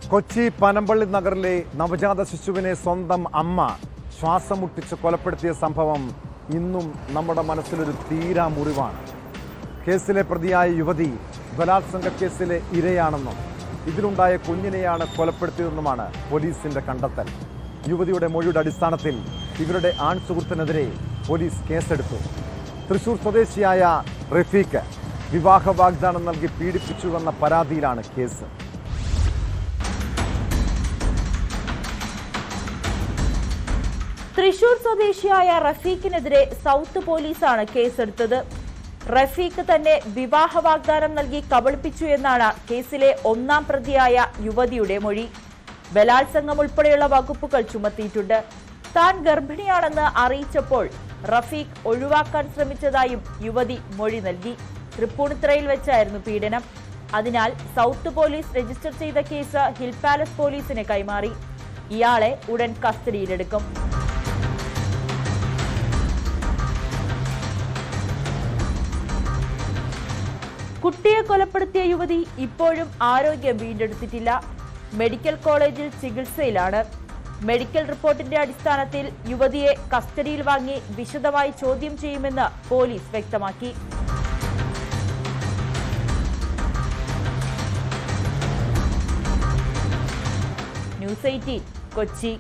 കൊച്ചി പനമ്പള്ളി നഗറിലെ നവജാത ശിശുവിനെ സ്വന്തം അമ്മ ശ്വാസം മുട്ടിച്ച് കൊലപ്പെടുത്തിയ സംഭവം ഇന്നും നമ്മുടെ മനസ്സിലൊരു തീരാ മുറിവാണ്. കേസിലെ പ്രതിയായ യുവതി ബലാത്സംഗ കേസിലെ ഇരയാണെന്നും ഇതിലുണ്ടായ കുഞ്ഞിനെയാണ് കൊലപ്പെടുത്തിയതെന്നുമാണ് പോലീസിന്റെ കണ്ടെത്തൽ. യുവതിയുടെ മൊഴിയുടെ അടിസ്ഥാനത്തിൽ ഇവരുടെ ആൺ സുഹൃത്തിനെതിരെ പോലീസ് കേസെടുത്തു. തൃശൂർ സ്വദേശിയായ റഫീഖ് വിവാഹ വാഗ്ദാനം നൽകി പീഡിപ്പിച്ചുവെന്ന പരാതിയിലാണ് കേസ്. തൃശൂർ സ്വദേശിയായ റഫീഖിനെതിരെ സൗത്ത് പോലീസാണ് കേസെടുത്തത്. റഫീഖ് തന്നെ വിവാഹ വാഗ്ദാനം നൽകി കബളിപ്പിച്ചു എന്നാണ് കേസിലെ ഒന്നാം പ്രതിയായ യുവതിയുടെ മൊഴി. ബലാത്സംഗം ഉൾപ്പെടെയുള്ള വകുപ്പുകൾ ചുമത്തിയിട്ടുണ്ട്. താൻ ഗർഭിണിയാണെന്ന് അറിയിച്ചപ്പോൾ റഫീഖ് ഒഴിവാക്കാൻ ശ്രമിച്ചതായും യുവതി മൊഴി നൽകി. തൃപ്പൂണിത്തുറയിൽ വെച്ചായിരുന്നു പീഡനം. അതിനാൽ സൗത്ത് പോലീസ് രജിസ്റ്റർ ചെയ്ത കേസ് ഹിൽ പാലസ് പോലീസിന് കൈമാറി. ഇയാളെ ഉടൻ കസ്റ്റഡിയിലെടുക്കും. കുട്ടിയെ കൊലപ്പെടുത്തിയ യുവതി ഇപ്പോഴും ആരോഗ്യം വീണ്ടെടുത്തിട്ടില്ല. മെഡിക്കൽ കോളേജിൽ ചികിത്സയിലാണ്. മെഡിക്കൽ റിപ്പോർട്ടിന്റെ അടിസ്ഥാനത്തിൽ യുവതിയെ കസ്റ്റഡിയിൽ വാങ്ങി വിശദമായി ചോദ്യം ചെയ്യുമെന്ന് പോലീസ് വ്യക്തമാക്കി. ന്യൂസ് 18 കൊച്ചി.